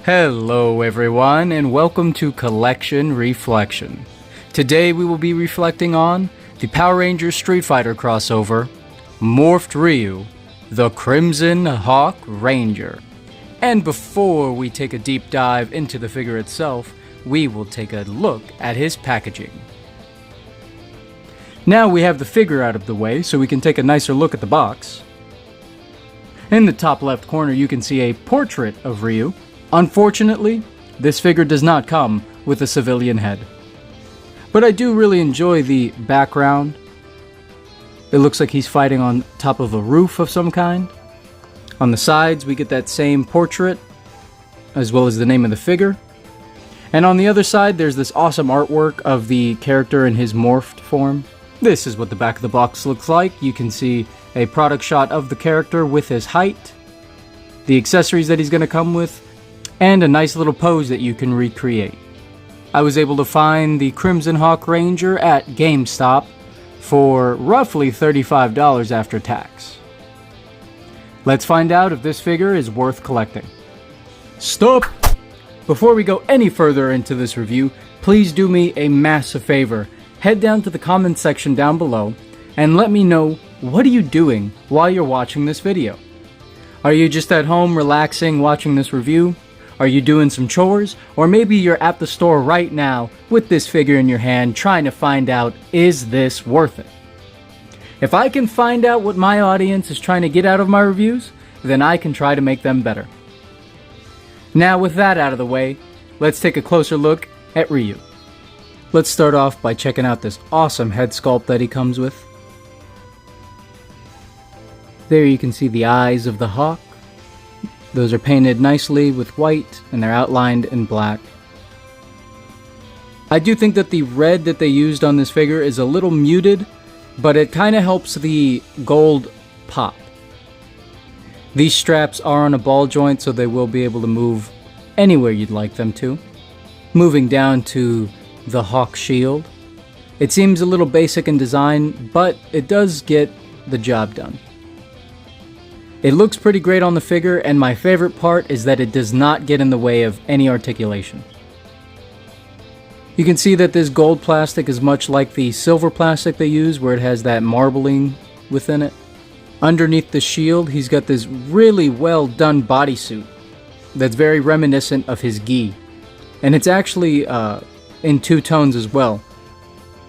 Hello everyone, and welcome to Collection Reflection. Today we will be reflecting on the Power Rangers Street Fighter crossover, Morphed Ryu, the Crimson Hawk Ranger. And before we take a deep dive into the figure itself, we will take a look at his packaging. Now we have the figure out of the way, so we can take a nicer look at the box. In the top left corner you can see a portrait of Ryu. Unfortunately, this figure does not come with a civilian head. But I do really enjoy the background. It looks like he's fighting on top of a roof of some kind. On the sides, we get that same portrait, as well as the name of the figure. And on the other side, there's this awesome artwork of the character in his morphed form. This is what the back of the box looks like. You can see a product shot of the character with his height, the accessories that he's going to come with, and a nice little pose that you can recreate. I was able to find the Crimson Hawk Ranger at GameStop for roughly $35 after tax. Let's find out if this figure is worth collecting. Stop! Before we go any further into this review, please do me a massive favor. Head down to the comment section down below and let me know, what are you doing while you're watching this video? Are you just at home relaxing watching this review? Are you doing some chores? Or maybe you're at the store right now with this figure in your hand trying to find out, is this worth it? If I can find out what my audience is trying to get out of my reviews, then I can try to make them better. Now with that out of the way, let's take a closer look at Ryu. Let's start off by checking out this awesome head sculpt that he comes with. There you can see the eyes of the hawk. Those are painted nicely with white, and they're outlined in black. I do think that the red that they used on this figure is a little muted, but it kind of helps the gold pop. These straps are on a ball joint, so they will be able to move anywhere you'd like them to. Moving down to the hawk shield. It seems a little basic in design, but it does get the job done. It looks pretty great on the figure, and my favorite part is that it does not get in the way of any articulation. You can see that this gold plastic is much like the silver plastic they use, where it has that marbling within it. Underneath the shield, he's got this really well done bodysuit that's very reminiscent of his gi. And it's actually in two tones as well.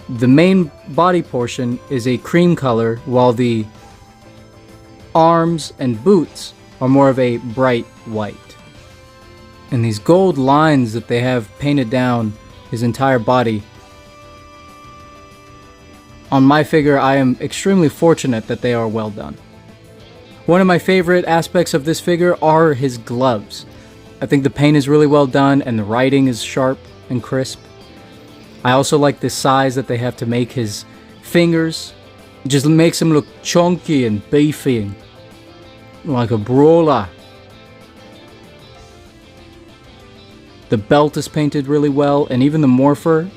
The main body portion is a cream color, while the arms and boots are more of a bright white. And these gold lines that they have painted down his entire body. On my figure, I am extremely fortunate that they are well done. One of my favorite aspects of this figure are his gloves. I think the paint is really well done and the writing is sharp and crisp. I also like the size that they have to make his fingers. It just makes him look chunky and beefy and like a brawler. The belt is painted really well, and even the morpher,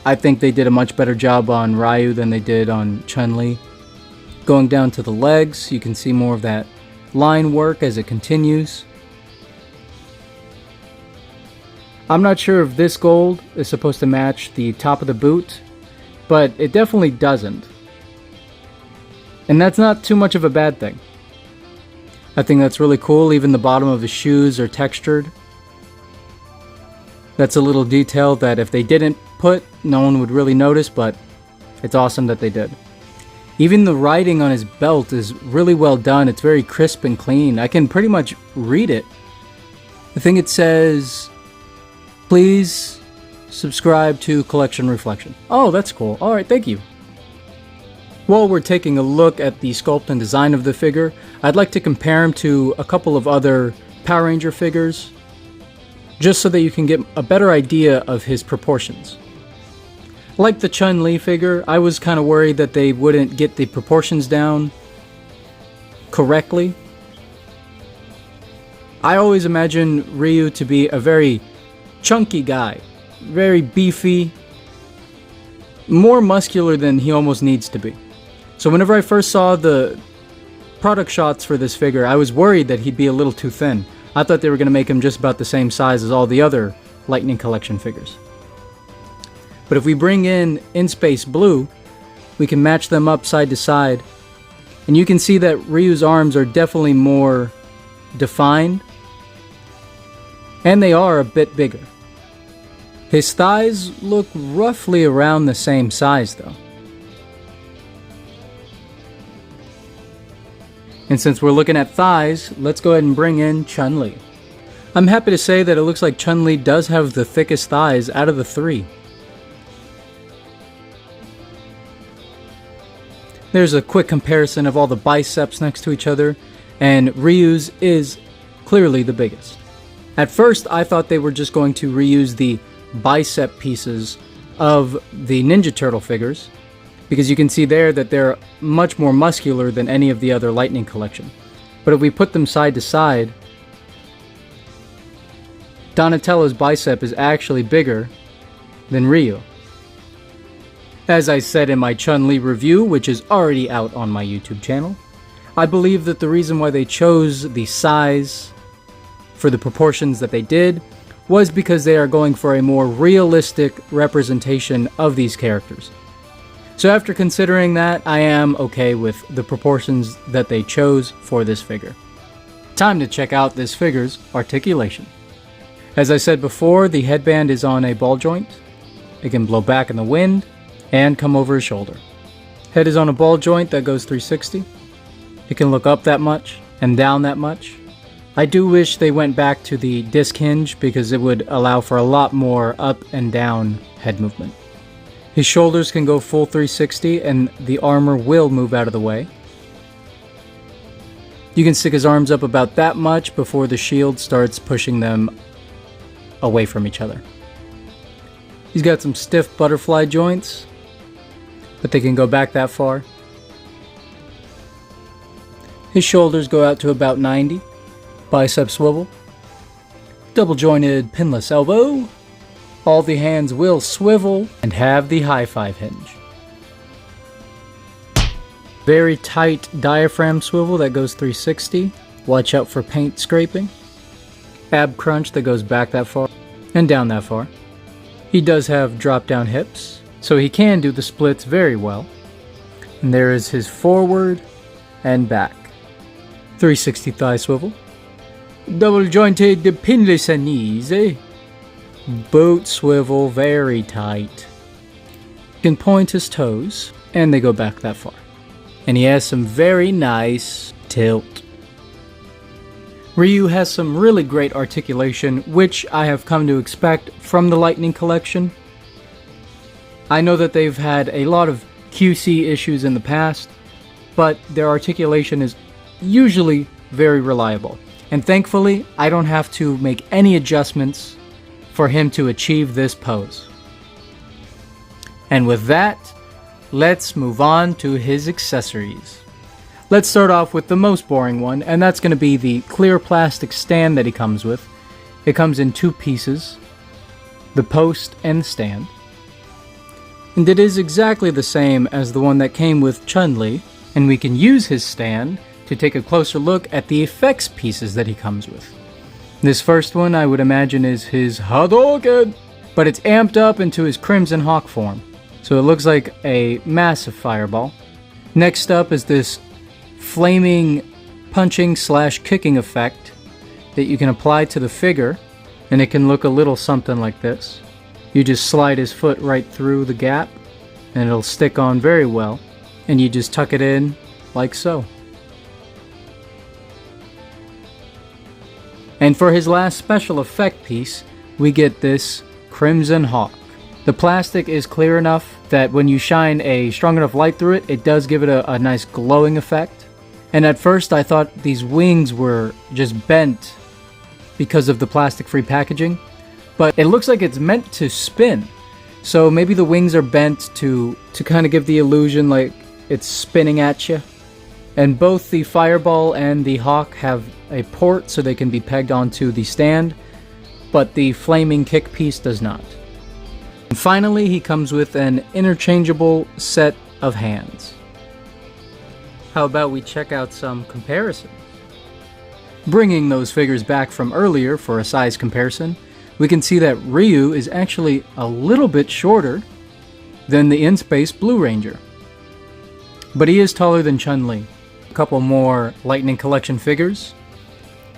I think they did a much better job on Ryu than they did on Chun-Li. Going down to the legs, you can see more of that line work as it continues. I'm not sure if this gold is supposed to match the top of the boot, but it definitely doesn't. And that's not too much of a bad thing. I think that's really cool. Even the bottom of the shoes are textured. That's a little detail that if they didn't put, no one would really notice, but it's awesome that they did. Even the writing on his belt is really well done. It's very crisp and clean. I can pretty much read it. I think it says, please subscribe to Collection Reflection. Oh, that's cool. Alright, thank you. While we're taking a look at the sculpt and design of the figure, I'd like to compare him to a couple of other Power Ranger figures, just so that you can get a better idea of his proportions. Like the Chun-Li figure, I was kind of worried that they wouldn't get the proportions down correctly. I always imagine Ryu to be a very chunky guy, very beefy, more muscular than he almost needs to be. So whenever I first saw the product shots for this figure, I was worried that he'd be a little too thin. I thought they were going to make him just about the same size as all the other Lightning Collection figures. But if we bring in Space Blue, we can match them up side to side, and you can see that Ryu's arms are definitely more defined, and they are a bit bigger. His thighs look roughly around the same size though. And since we're looking at thighs, let's go ahead and bring in Chun-Li. I'm happy to say that it looks like Chun-Li does have the thickest thighs out of the three. There's a quick comparison of all the biceps next to each other, and Ryu's is clearly the biggest. At first, I thought they were just going to reuse the bicep pieces of the Ninja Turtle figures, because you can see there that they're much more muscular than any of the other Lightning Collection. But if we put them side to side, Donatello's bicep is actually bigger than Ryu. As I said in my Chun-Li review, which is already out on my YouTube channel, I believe that the reason why they chose the size for the proportions that they did was because they are going for a more realistic representation of these characters. So after considering that, I am okay with the proportions that they chose for this figure. Time to check out this figure's articulation. As I said before, the headband is on a ball joint. It can blow back in the wind and come over his shoulder. Head is on a ball joint that goes 360. It can look up that much and down that much. I do wish they went back to the disc hinge because it would allow for a lot more up and down head movement. His shoulders can go full 360 and the armor will move out of the way. You can stick his arms up about that much before the shield starts pushing them away from each other. He's got some stiff butterfly joints, but they can go back that far. His shoulders go out to about 90. Bicep swivel. Double jointed pinless elbow. All the hands will swivel and have the high five hinge. Very tight diaphragm swivel that goes 360. Watch out for paint scraping. Ab crunch that goes back that far and down that far. He does have drop down hips, so he can do the splits very well. And there is his forward and back. 360 thigh swivel. Double jointed pinless knees. Boot swivel very tight. He can point his toes and they go back that far. And he has some very nice tilt. Ryu has some really great articulation, which I have come to expect from the Lightning Collection. I know that they've had a lot of QC issues in the past, but their articulation is usually very reliable. And thankfully, I don't have to make any adjustments for him to achieve this pose. And with that, let's move on to his accessories. Let's start off with the most boring one, and that's going to be the clear plastic stand that he comes with. It comes in two pieces, the post and the stand. And it is exactly the same as the one that came with Chun-Li, and we can use his stand to take a closer look at the effects pieces that he comes with. This first one I would imagine is his Hadouken, but it's amped up into his Crimson Hawk form, so it looks like a massive fireball. Next up is this flaming punching / kicking effect that you can apply to the figure, and it can look a little something like this. You just slide his foot right through the gap and it'll stick on very well, and you just tuck it in like so. And for his last special effect piece, we get this Crimson Hawk. The plastic is clear enough that when you shine a strong enough light through it, it does give it a nice glowing effect. And at first I thought these wings were just bent because of the plastic-free packaging, but it looks like it's meant to spin. So maybe the wings are bent to kind of give the illusion like it's spinning at you. And both the Fireball and the Hawk have a port so they can be pegged onto the stand, but the flaming kick piece does not. And finally, he comes with an interchangeable set of hands. How about we check out some comparisons? Bringing those figures back from earlier for a size comparison, we can see that Ryu is actually a little bit shorter than the in-space Blue Ranger. But he is taller than Chun-Li. A couple more Lightning Collection figures.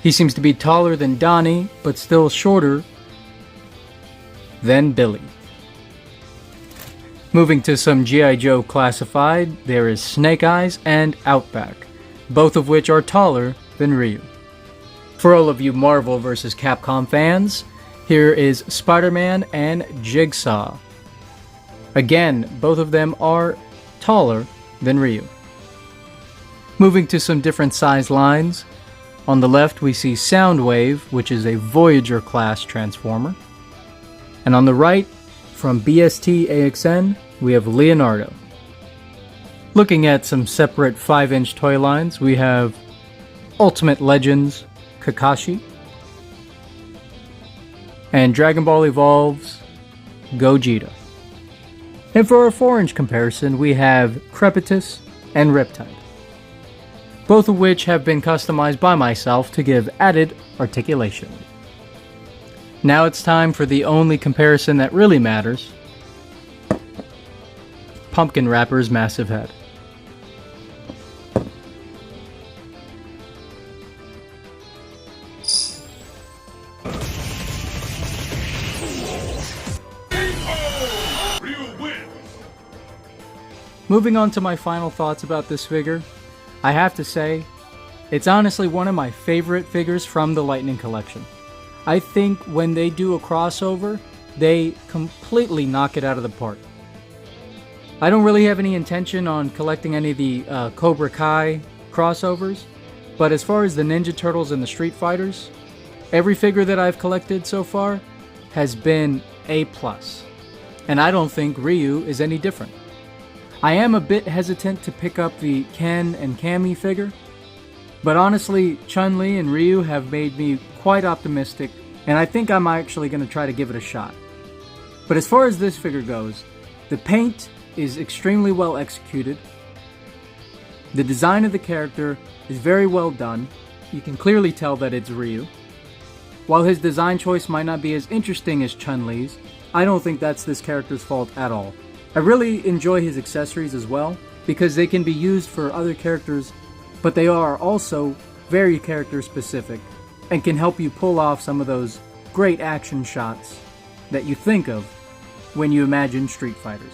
He seems to be taller than Donnie, but still shorter than Billy. Moving to some G.I. Joe Classified, there is Snake Eyes and Outback, both of which are taller than Ryu. For all of you Marvel vs. Capcom fans, here is Spider-Man and Jigsaw. Again, both of them are taller than Ryu. Moving to some different size lines, on the left we see Soundwave, which is a Voyager class Transformer. And on the right, from BST AXN, we have Leonardo. Looking at some separate 5-inch toy lines, we have Ultimate Legends Kakashi and Dragon Ball Evolves Gogeta. And for our 4-inch comparison, we have Crepitus and Riptide, both of which have been customized by myself to give added articulation. Now it's time for the only comparison that really matters: Pumpkin Wrapper's massive head. Moving on to my final thoughts about this figure, I have to say, it's honestly one of my favorite figures from the Lightning Collection. I think when they do a crossover, they completely knock it out of the park. I don't really have any intention on collecting any of the Cobra Kai crossovers, but as far as the Ninja Turtles and the Street Fighters, every figure that I've collected so far has been A+. And I don't think Ryu is any different. I am a bit hesitant to pick up the Ken and Cammy figure, but honestly, Chun-Li and Ryu have made me quite optimistic, and I think I'm actually going to try to give it a shot. But as far as this figure goes, the paint is extremely well executed. The design of the character is very well done. You can clearly tell that it's Ryu. While his design choice might not be as interesting as Chun-Li's, I don't think that's this character's fault at all. I really enjoy his accessories as well, because they can be used for other characters, but they are also very character specific and can help you pull off some of those great action shots that you think of when you imagine Street Fighters.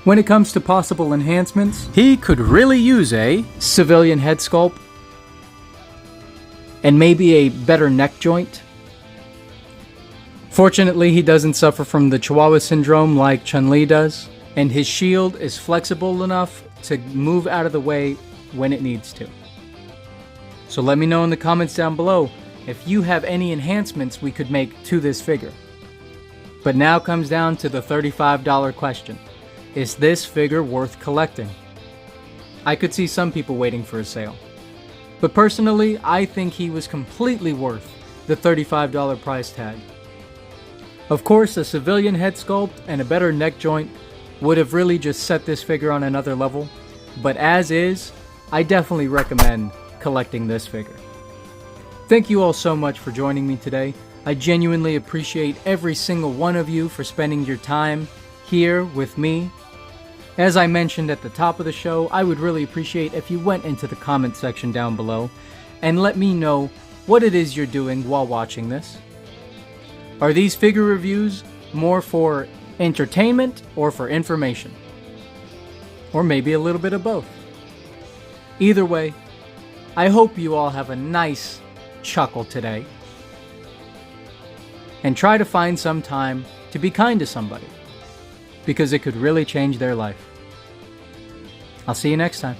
When it comes to possible enhancements, he could really use a civilian head sculpt and maybe a better neck joint. Fortunately, he doesn't suffer from the Chihuahua syndrome like Chun-Li does, and his shield is flexible enough to move out of the way when it needs to. So let me know in the comments down below if you have any enhancements we could make to this figure. But now comes down to the $35 question. Is this figure worth collecting? I could see some people waiting for a sale, but personally, I think he was completely worth the $35 price tag. Of course, a civilian head sculpt and a better neck joint would have really just set this figure on another level, but as is, I definitely recommend collecting this figure. Thank you all so much for joining me today. I genuinely appreciate every single one of you for spending your time here with me. As I mentioned at the top of the show, I would really appreciate if you went into the comment section down below and let me know what it is you're doing while watching this. Are these figure reviews more for entertainment or for information? Or maybe a little bit of both. Either way, I hope you all have a nice chuckle today. And try to find some time to be kind to somebody, because it could really change their life. I'll see you next time.